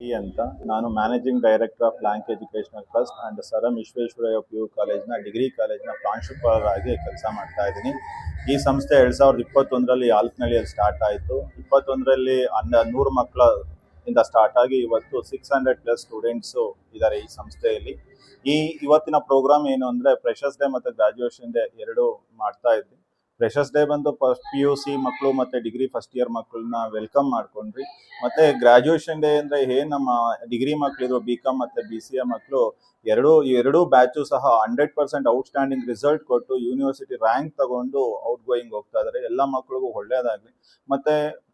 T ಅಂತ. ನಾನು managing director of Lank educational trust and sir M Visvesvaraya P U ಕಾಲೇಜ್ನ degree ಕಾಲೇಜ್ನ ಪ್ರಾಂಶುಪಾಲರಾಗಿ ಕೆಲಸ ಮಾಡ್ತಾ ಇದ್ದೀನಿ. ಈ ಸಂಸ್ಥೆ 2021ರಲ್ಲಿ ಆಲ್ಪನಹಳ್ಳಿಯಲ್ಲಿ ಸ್ಟಾರ್ಟ್ ಆಯಿತು. 21ರಲ್ಲಿ 100 ಮಕ್ಕಳ ಇಂದ ಸ್ಟಾರ್ಟ್ ಆಗಿ ಇವತ್ತು 600+ ಸ್ಟೂಡೆಂಟ್ಸು ಇದ್ದಾರೆ ಈ ಸಂಸ್ಥೆಯಲ್ಲಿ. ಇವತ್ತಿನ ಪ್ರೋಗ್ರಾಮ್ ಏನು ಅಂದರೆ ಫ್ರೆಷರ್ಸ್ ಡೇ ಮತ್ತು ಗ್ರಾಜ್ಯುಯೇಷನ್ ಡೇ ಎರಡು ಮಾಡ್ತಾ ಇದ್ವಿ. ಫ್ರೆಷರ್ಸ್ ಡೇ ಬಂದು PUC ಮಕ್ಕಳು ಮತ್ತು ಡಿಗ್ರಿ ಫಸ್ಟ್ ಇಯರ್ ಮಕ್ಕಳನ್ನ ವೆಲ್ಕಮ್ ಮಾಡ್ಕೊಂಡ್ರಿ. ಮತ್ತು ಗ್ರಾಜ್ಯುಯೇಷನ್ ಡೇ ಅಂದರೆ ಏನು ನಮ್ಮ ಡಿಗ್ರಿ ಮಕ್ಕಳಿದ್ರು BCom ಮತ್ತು BCA ಮಕ್ಕಳು ಎರಡೂ ಬ್ಯಾಚು ಸಹ 100% ಔಟ್ಸ್ಟ್ಯಾಂಡಿಂಗ್ ರಿಸಲ್ಟ್ ಕೊಟ್ಟು ಯೂನಿವರ್ಸಿಟಿ ರ್ಯಾಂಕ್ ತಗೊಂಡು ಔಟ್ ಗೋಯಿಂಗ್ ಹೋಗ್ತಾ ಇದ್ದಾರೆ. ಎಲ್ಲ ಮಕ್ಕಳಿಗೂ ಒಳ್ಳೆಯದಾಗಲಿ. ಮತ್ತು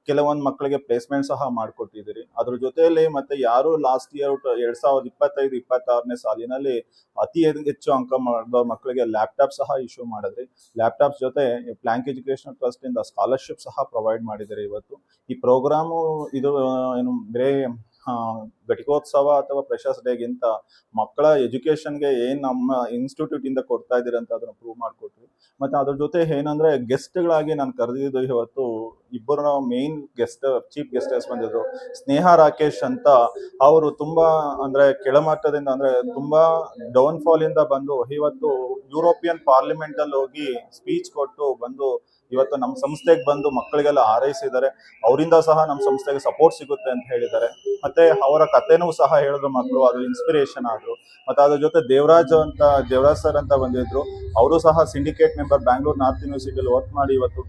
ಕೆಲವೊಂದು ಮಕ್ಕಳಿಗೆ ಪ್ಲೇಸ್ಮೆಂಟ್ ಸಹ ಮಾಡಿಕೊಟ್ಟಿದ್ದೀರಿ. ಅದ್ರ ಜೊತೆಯಲ್ಲಿ ಮತ್ತೆ ಯಾರು ಲಾಸ್ಟ್ ಇಯರ್ 2025-26ನೇ ಸಾಲಿನಲ್ಲಿ ಅತಿ ಹೆಚ್ಚು ಅಂಕ ಮಾಡಿದ ಮಕ್ಕಳಿಗೆ ಲ್ಯಾಪ್ಟಾಪ್ ಸಹ ಇಶ್ಯೂ ಮಾಡಿದ್ರಿ. ಲ್ಯಾಪ್ಟಾಪ್ಸ್ ಜೊತೆ ಲ್ಯಾಂಕ್ ಎಜುಕೇಷನಲ್ ಟ್ರಸ್ಟ್ ಇಂದ ಸ್ಕಾಲರ್ಶಿಪ್ ಸಹ ಪ್ರೊವೈಡ್ ಮಾಡಿದ್ದಾರೆ. ಇವತ್ತು ಈ ಪ್ರೋಗ್ರಾಮು ಇದು ಏನು ಬೇರೆ ಘಟಿಕೋತ್ಸವ ಅಥವಾ ಫ್ರೆಷರ್ಸ್ ಡೇಗಿಂತ ಮಕ್ಕಳ ಎಜುಕೇಷನ್ಗೆ ಏನು ನಮ್ಮ ಇನ್ಸ್ಟಿಟ್ಯೂಟ್ ಇಂದ ಕೊಡ್ತಾ ಇದ್ದೀರಿ ಅಂತ ಅದನ್ನು ಪ್ರೂವ್ ಮಾಡಿಕೊಟ್ರಿ. ಮತ್ತು ಅದ್ರ ಜೊತೆ ಏನಂದ್ರೆ ಗೆಸ್ಟ್ಗಳಾಗಿ ನಾನು ಕರೆದಿದ್ದು ಇವತ್ತು ಇಬ್ಬರು ಮೇನ್ ಚೀಫ್ ಗೆಸ್ಟರ್ಸ್ ಬಂದಿದ್ರು. ಸ್ನೇಹ ರಾಕೇಶ್ ಅಂತ, ಅವರು ತುಂಬಾ ಅಂದ್ರೆ ಕೆಳಮಟ್ಟದಿಂದ ಅಂದ್ರೆ ತುಂಬಾ ಡೌನ್ಫಾಲ್ ಇಂದ ಬಂದು ಇವತ್ತು ಯುರೋಪಿಯನ್ ಪಾರ್ಲಿಮೆಂಟ್ ಅಲ್ಲಿ ಹೋಗಿ ಸ್ಪೀಚ್ ಕೊಟ್ಟು ಬಂದು ಇವತ್ತು ನಮ್ಮ ಸಂಸ್ಥೆಗೆ ಬಂದು ಮಕ್ಕಳಿಗೆಲ್ಲ ಹಾರೈಸಿದ್ದಾರೆ. ಅವರಿಂದ ಸಹ ನಮ್ಮ ಸಂಸ್ಥೆಗೆ ಸಪೋರ್ಟ್ ಸಿಗುತ್ತೆ ಅಂತ ಹೇಳಿದ್ದಾರೆ. ಮತ್ತೆ ಅವರ ಕಥೆನೂ ಸಹ ಹೇಳಿದ್ರು ಮಕ್ಕಳು, ಅದು ಇನ್ಸ್ಪಿರೇಷನ್ ಆದ್ರು. ಮತ್ತೆ ಅದ್ರ ಜೊತೆ ದೇವರಾಜ್ ಸರ್ ಅಂತ ಬಂದಿದ್ರು. ಅವರು ಸಹ ಸಿಂಡಿಕೇಟ್ ಮೆಂಬರ್ ಬ್ಯಾಂಗ್ಳೂರ್ ನಾರ್ತ್ ಯೂನಿವರ್ಸಿಟಿಯಲ್ಲಿ ವರ್ಕ್ ಮಾಡಿ ಇವತ್ತು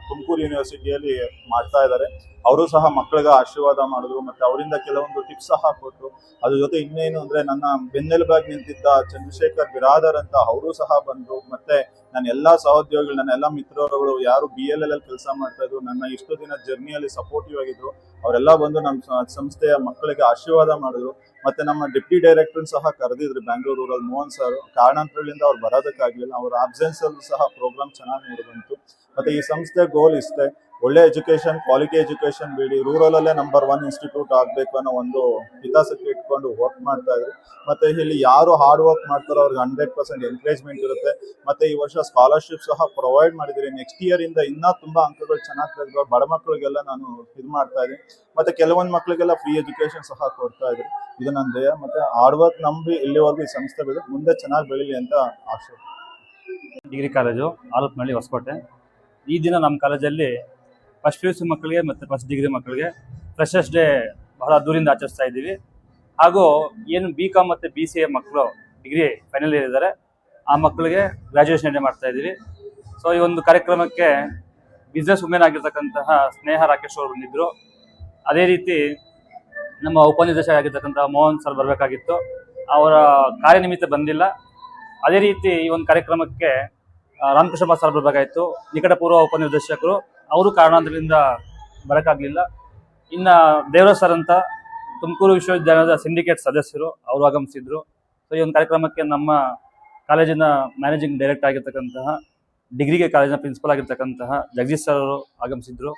ತುಮಕೂರು ಯೂನಿವರ್ಸಿಟಿಯಲ್ಲಿ ಮಾಡ್ತಾ ಇದ್ದಾರೆ. ಅವರು ಸಹ ಮಕ್ಕಳಿಗೆ ಆಶೀರ್ವಾದ ಮಾಡಿದ್ರು. ಮತ್ತೆ ಅವರಿಂದ ಕೆಲವೊಂದು ಟಿಪ್ಸ್ ಸಹ ಕೊಟ್ಟರು. ಅದ್ರ ಜೊತೆ ಇನ್ನೇನು ಅಂದ್ರೆ ನನ್ನ ಬೆನ್ನೆಲುಬಾಗಿ ನಿಂತಿದ್ದ ಚಂದ್ರಶೇಖರ್ ಬಿರಾದರ್ ಅಂತ ಅವರು ಸಹ ಬಂದ್ರು. ಮತ್ತೆ ನನ್ನ ಎಲ್ಲಾ ಸಹೋದ್ಯೋಗಿಗಳು, ನನ್ನ ಎಲ್ಲಾ ಮಿತ್ರರುಗಳು ಯಾರು BLL ಕೆಲಸ ಮಾಡ್ತಾ ಇದ್ರು, ನನ್ನ ಇಷ್ಟು ದಿನ ಜರ್ನಿಯಲ್ಲಿ ಸಪೋರ್ಟಿವ್ ಆಗಿದ್ರು, ಅವರೆಲ್ಲ ಬಂದು ನಮ್ಮ ಸಂಸ್ಥೆಯ ಮಕ್ಕಳಿಗೆ ಆಶೀರ್ವಾದ ಮಾಡಿದ್ರು. ಮತ್ತೆ ನಮ್ಮ ಡೆಪ್ಟಿ ಡೈರೆಕ್ಟರ್ ಸಹ ಕರೆದಿದ್ರು ಬ್ಯಾಂಗ್ಳೂರು ರೂರಲ್ ಮೋಹನ್ ಸರ್. ಕಾರಣಾಂತರಗಳಿಂದ ಅವ್ರು ಬರೋದಕ್ಕಾಗಲಿಲ್ಲ. ಅವ್ರ ಆಬ್ಸೆನ್ಸ್ ಅಲ್ಲೂ ಸಹ ಪ್ರೋಗ್ರಾಮ್ ಚೆನ್ನಾಗಿ ನಡೆದಂತು. ಮತ್ತೆ ಈ ಸಂಸ್ಥೆ ಗೋಲ್ ಇಷ್ಟೇ, ಒಳ್ಳೆ ಎಜುಕೇಶನ್, ಕ್ವಾಲಿಟಿ ಎಜುಕೇಶನ್ ಬೇಡಿ, ರೂರಲಲ್ಲೇ ನಂಬರ್ 1 ಇನ್ಸ್ಟಿಟ್ಯೂಟ್ ಆಗಬೇಕು ಅನ್ನೋ ಒಂದು ಹಿತಾಸಕ್ತಿ ಇಟ್ಕೊಂಡು ವರ್ಕ್ ಮಾಡ್ತಾ ಇದ್ರು. ಮತ್ತೆ ಇಲ್ಲಿ ಯಾರು ಹಾರ್ಡ್ ವರ್ಕ್ ಮಾಡ್ತಾರೋ ಅವ್ರಿಗೆ 100% ಎನ್ಕರೇಜ್ಮೆಂಟ್ ಇರುತ್ತೆ. ಮತ್ತೆ ಈ ವರ್ಷ ಸ್ಕಾಲರ್ಶಿಪ್ ಸಹ ಪ್ರೊವೈಡ್ ಮಾಡಿದ್ದೀನಿ. ನೆಕ್ಸ್ಟ್ ಇಯರ್ ಇಂದ ಇನ್ನೂ ತುಂಬಾ ಅಂಕಗಳು ಚೆನ್ನಾಗಿ ತೆಗೆದು ಬಡ ಮಕ್ಕಳಿಗೆಲ್ಲ ನಾನು ಇದು ಮಾಡ್ತಾ ಇದ್ದೀನಿ. ಮತ್ತೆ ಕೆಲವೊಂದು ಮಕ್ಕಳಿಗೆಲ್ಲ ಫ್ರೀ ಎಜುಕೇಶನ್ ಸಹ ಕೊಡ್ತಾ ಇದ್ದೀನಿ. ಇದು ನನ್ನ ಧ್ಯೇಯ. ಮತ್ತೆ ಹಾರ್ಡ್ ವರ್ಕ್ ನಂಬಿ ಇಲ್ಲಿವರೆಗೂ ಈ ಸಂಸ್ಥೆ ಮುಂದೆ ಚೆನ್ನಾಗಿ ಬೆಳೀಲಿ ಅಂತ ಆಶೆ. Degree college Alapanahalli Hosakote. ಈ ದಿನ ನಮ್ಮ ಕಾಲೇಜಲ್ಲಿ ಫಸ್ಟ್ PUC ಮಕ್ಕಳಿಗೆ ಮತ್ತು ಫಸ್ಟ್ ಡಿಗ್ರಿ ಮಕ್ಕಳಿಗೆ ಫ್ರೆಷರ್ಸ್ ಡೇ ಬಹಳ ದೂರಿಂದ ಆಚರಿಸ್ತಾ ಇದ್ದೀವಿ. ಹಾಗೂ ಏನು BCom ಮತ್ತು BCA ಮಕ್ಕಳು ಡಿಗ್ರಿ ಫೈನಲ್ ಇಯರ್ ಇದ್ದಾರೆ, ಆ ಮಕ್ಕಳಿಗೆ ಗ್ರ್ಯಾಜುಯೇಷನ್ ಡೇ ಮಾಡ್ತಾ ಇದ್ದೀವಿ. ಸೊ ಈ ಒಂದು ಕಾರ್ಯಕ್ರಮಕ್ಕೆ ಬಿಸ್ನೆಸ್ ವುಮೆನ್ ಆಗಿರ್ತಕ್ಕಂತಹ ಸ್ನೇಹ ರಾಕೇಶ್ ಅವರು ಬಂದಿದ್ದರು. ಅದೇ ರೀತಿ ನಮ್ಮ ಉಪನಿರ್ದೇಶಕ ಆಗಿರ್ತಕ್ಕಂತಹ ಮೋಹನ್ ಸರ್ ಬರಬೇಕಾಗಿತ್ತು, ಅವರ ಕಾರ್ಯನಿಮಿತ್ತ ಬಂದಿಲ್ಲ. ಅದೇ ರೀತಿ ಈ ಒಂದು ಕಾರ್ಯಕ್ರಮಕ್ಕೆ ರಾಮಕೃಷ್ಣ ಸರ್ ಬರಬೇಕಾಗಿತ್ತು, ನಿಕಟಪೂರ್ವ ಉಪನಿರ್ದೇಶಕರು, ಅವರು ಕಾರಣಾಂತರದಿಂದ ಬರೋಕ್ಕಾಗಲಿಲ್ಲ. ಇನ್ನು ದೇವರಾಜ್ ಸರ್ ಅಂತ ತುಮಕೂರು ವಿಶ್ವವಿದ್ಯಾಲಯದ ಸಿಂಡಿಕೇಟ್ ಸದಸ್ಯರು, ಅವರು ಆಗಮಿಸಿದ್ರು. ಸೊ ಈ ಒಂದು ಕಾರ್ಯಕ್ರಮಕ್ಕೆ ನಮ್ಮ ಕಾಲೇಜಿನ ಮ್ಯಾನೇಜಿಂಗ್ ಡೈರೆಕ್ಟರ್ ಆಗಿರ್ತಕ್ಕಂತಹ, ಡಿಗ್ರಿಗೆ ಕಾಲೇಜಿನ ಪ್ರಿನ್ಸಿಪಲ್ ಆಗಿರ್ತಕ್ಕಂತಹ ಜಗದೀಶ್ ಸರ್ ಅವರು ಆಗಮಿಸಿದ್ರು.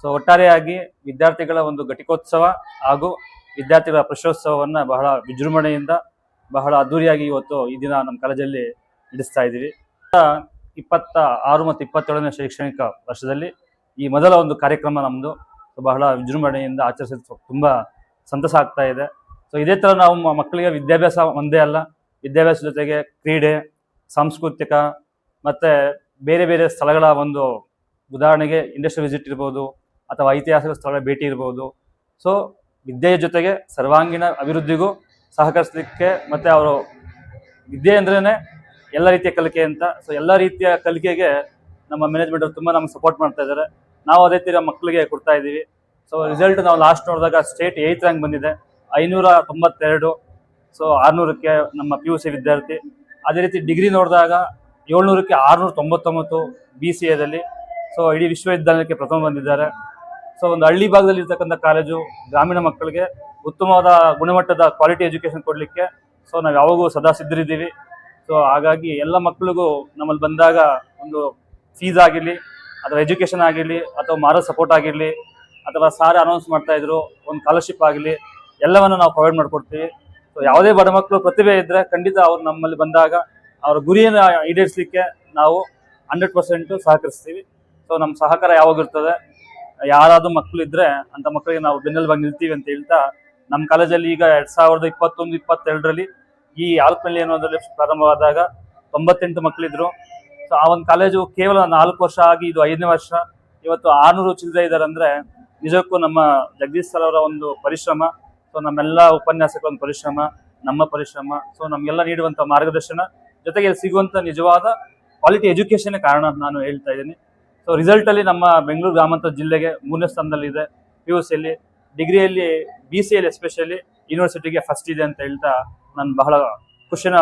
ಸೊ ಒಟ್ಟಾರೆಯಾಗಿ ವಿದ್ಯಾರ್ಥಿಗಳ ಒಂದು ಘಟಿಕೋತ್ಸವ ಹಾಗೂ ವಿದ್ಯಾರ್ಥಿಗಳ ಪ್ರಶೋತ್ಸವವನ್ನು ಬಹಳ ವಿಜೃಂಭಣೆಯಿಂದ ಬಹಳ ಅದ್ದೂರಿಯಾಗಿ ಇವತ್ತು ಈ ದಿನ ನಮ್ಮ ಕಾಲೇಜಲ್ಲಿ ನಡೆಸ್ತಾ ಇದ್ದೀವಿ. 26 ಮತ್ತು 27ನೇ ಶೈಕ್ಷಣಿಕ ವರ್ಷದಲ್ಲಿ ಈ ಮೊದಲ ಒಂದು ಕಾರ್ಯಕ್ರಮ ನಮ್ಮದು ಬಹಳ ವಿಜೃಂಭಣೆಯಿಂದ ಆಚರಿಸೋದು ತುಂಬ ಸಂತಸ ಆಗ್ತಾ ಇದೆ. ಸೊ ಇದೇ ಥರ ನಾವು ಮಕ್ಕಳಿಗೆ ವಿದ್ಯಾಭ್ಯಾಸ ಒಂದೇ ಅಲ್ಲ, ವಿದ್ಯಾಭ್ಯಾಸ ಜೊತೆಗೆ ಕ್ರೀಡೆ, ಸಾಂಸ್ಕೃತಿಕ ಮತ್ತು ಬೇರೆ ಬೇರೆ ಸ್ಥಳಗಳ ಒಂದು ಉದಾಹರಣೆಗೆ ಇಂಡಸ್ಟ್ರಿಯಲ್ ವಿಸಿಟ್ ಇರ್ಬೋದು ಅಥವಾ ಐತಿಹಾಸಿಕ ಸ್ಥಳಗಳ ಭೇಟಿ ಇರ್ಬೋದು. ಸೊ ವಿದ್ಯೆಯ ಜೊತೆಗೆ ಸರ್ವಾಂಗೀಣ ಅಭಿವೃದ್ಧಿಗೂ ಸಹಕರಿಸಲಿಕ್ಕೆ, ಮತ್ತು ಅವರು ವಿದ್ಯೆ ಅಂದ್ರೇ ಎಲ್ಲ ರೀತಿಯ ಕಲಿಕೆ ಅಂತ. ಸೊ ಎಲ್ಲ ರೀತಿಯ ಕಲಿಕೆಗೆ ನಮ್ಮ ಮ್ಯಾನೇಜ್ಮೆಂಟ್ ಅವರು ತುಂಬ ನಮ್ಗೆ ಸಪೋರ್ಟ್ ಮಾಡ್ತಾ ಇದ್ದಾರೆ. ನಾವು ಅದೇ ಥರ ಮಕ್ಕಳಿಗೆ ಕೊಡ್ತಾ ಇದ್ದೀವಿ. ಸೊ ರಿಸಲ್ಟ್ ನಾವು ಲಾಸ್ಟ್ ನೋಡಿದಾಗ ಸ್ಟೇಟ್ 8th ರ್ಯಾಂಕ್ ಬಂದಿದೆ, 592. ಸೊ 600ಕ್ಕೆ ನಮ್ಮ PUC ವಿದ್ಯಾರ್ಥಿ. ಅದೇ ರೀತಿ ಡಿಗ್ರಿ ನೋಡಿದಾಗ 700ಕ್ಕೆ 699 BCAದಲ್ಲಿ. ಸೊ ಇಡೀ ವಿಶ್ವವಿದ್ಯಾಲಯಕ್ಕೆ ಪ್ರಥಮ ಬಂದಿದ್ದಾರೆ. ಸೊ ಒಂದು ಹಳ್ಳಿ ಭಾಗದಲ್ಲಿ ಇರ್ತಕ್ಕಂಥ ಕಾಲೇಜು ಗ್ರಾಮೀಣ ಮಕ್ಕಳಿಗೆ ಉತ್ತಮವಾದ ಗುಣಮಟ್ಟದ ಕ್ವಾಲಿಟಿ ಎಜುಕೇಷನ್ ಕೊಡಲಿಕ್ಕೆ ಸೊ ನಾವು ಯಾವಾಗೂ ಸದಾ ಸಿದ್ಧರಿದ್ದೀವಿ. ಸೊ ಹಾಗಾಗಿ ಎಲ್ಲ ಮಕ್ಕಳಿಗೂ ನಮ್ಮಲ್ಲಿ ಬಂದಾಗ ಒಂದು ಫೀಸ್ ಆಗಿರಲಿ ಅಥವಾ ಎಜುಕೇಷನ್ ಆಗಿರಲಿ ಅಥವಾ ಮಾರಲ್ ಸಪೋರ್ಟ್ ಆಗಿರಲಿ ಅಥವಾ ಸಾರ್ ಅನೌನ್ಸ್ ಮಾಡ್ತಾಯಿದ್ರು ಒಂದು ಸ್ಕಾಲರ್ಶಿಪ್ ಆಗಲಿ, ಎಲ್ಲವನ್ನು ನಾವು ಪ್ರೊವೈಡ್ ಮಾಡಿಕೊಡ್ತೀವಿ. ಸೊ ಯಾವುದೇ ಬಡ ಮಕ್ಕಳು ಪ್ರತಿಭೆ ಇದ್ದರೆ ಖಂಡಿತ ಅವ್ರು ನಮ್ಮಲ್ಲಿ ಬಂದಾಗ ಅವರ ಗುರಿಯನ್ನು ಈಡೇರಿಸಲಿಕ್ಕೆ ನಾವು 100% ಸಹಕರಿಸ್ತೀವಿ. ಸೊ ನಮ್ಮ ಸಹಕಾರ ಯಾವಾಗಿರ್ತದೆ, ಯಾರಾದರೂ ಮಕ್ಕಳು ಇದ್ದರೆ ಅಂಥ ಮಕ್ಕಳಿಗೆ ನಾವು ಬೆನ್ನೆಲುಬಾಗಿ ನಿಲ್ತೀವಿ ಅಂತ ಹೇಳ್ತಾ ನಮ್ಮ ಕಾಲೇಜಲ್ಲಿ ಈಗ 2021-22ರಲ್ಲಿ ಈ ಆಲ್ಪನಹಳ್ಳಿ ಅನ್ನೋದ್ರಲ್ಲಿ ಪ್ರಾರಂಭವಾದಾಗ 98 ಮಕ್ಕಳಿದ್ರು. ಸೊ ಆ ಒಂದು ಕಾಲೇಜು ಕೇವಲ 4 ವರ್ಷ ಆಗಿ ಇದು 5ನೇ ವರ್ಷ. ಇವತ್ತು 600 ಚಿಲ್ಲರೆ ಇದ್ದಾರೆ ಅಂದ್ರೆ ನಿಜಕ್ಕೂ ನಮ್ಮ ಜಗದೀಶ್ ಸರ್ ಅವರ ಒಂದು ಪರಿಶ್ರಮ, ಸೊ ನಮ್ಮೆಲ್ಲ ಉಪನ್ಯಾಸಕರ ಒಂದು ಪರಿಶ್ರಮ, ನಮ್ಮ ಪರಿಶ್ರಮ, ಸೊ ನಮಗೆಲ್ಲ ನೀಡುವಂಥ ಮಾರ್ಗದರ್ಶನ, ಜೊತೆಗೆ ಸಿಗುವಂಥ ನಿಜವಾದ ಕ್ವಾಲಿಟಿ ಎಜುಕೇಷನ್ ಕಾರಣ ಅಂತ ನಾನು ಹೇಳ್ತಾ ಇದ್ದೀನಿ. ಸೊ ರಿಸಲ್ಟಲ್ಲಿ ನಮ್ಮ ಬೆಂಗಳೂರು ಗ್ರಾಮಾಂತರ ಜಿಲ್ಲೆಗೆ 3ನೇ ಸ್ಥಾನದಲ್ಲಿದೆ. PUCಯಲ್ಲಿ, ಡಿಗ್ರಿಯಲ್ಲಿ, BCಯಲ್ಲಿ ಎಸ್ಪೆಷಲಿ ಯೂನಿವರ್ಸಿಟಿಗೆ ಫಸ್ಟ್ ಇದೆ ಅಂತ ಹೇಳ್ತಾ ನಾನು ಬಹಳ ಖುಷಿನ